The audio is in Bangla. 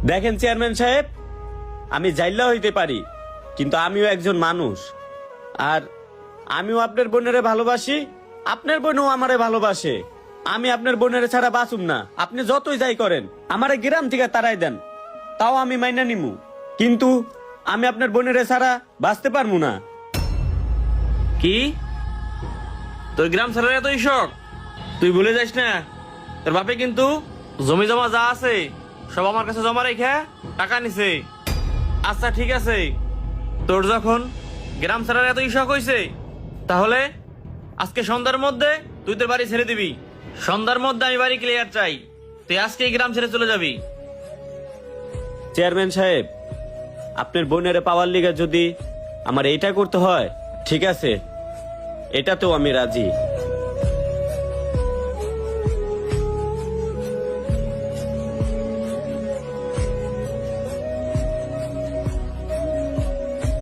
দেখেন চেয়ারম্যান সাহেব, আমি জাইল্লা হইতে পারি, কিন্তু আমিও একজন মানুষ। আর আমিও আপনার বোনেরে ভালোবাসি, আপনার বোনও আমারে ভালোবাসে। আমি আপনার বোনের ছাড়া বাঁচুম না। আপনি যতই যাই করেন, আমারে গ্রাম থেকে তাড়াই দেন, তাও আমি মাইনা নিমু, কিন্তু আমি আপনার বোনের ছাড়া বাঁচতে পারবো না। কি তোর গ্রাম ছাড়ার এতই শখ? তুই ভুলে যাস না, তোর বাপে কিন্তু জমি জমা যা আছে সব আমার কাছে জমা রেখে টাকা নিছে। আচ্ছা ঠিক আছে, তোর যখন গ্রাম ছাড়ার এতই শখ হয়েছে, তাহলে আজকে সন্ধ্যার মধ্যে তুই তোর বাড়ি ছেড়ে দিবি। সন্ধ্যার মধ্যে আমি বাড়ি ক্লিয়ার চাই। তুই আজকে এই গ্রাম ছেড়ে চলে যাবি। চেয়ারম্যান সাহেব, আপনার বোনের পাওয়ার লিগে যদি আমার এইটা করতে হয়, ঠিক আছে, এটাতেও আমি রাজি।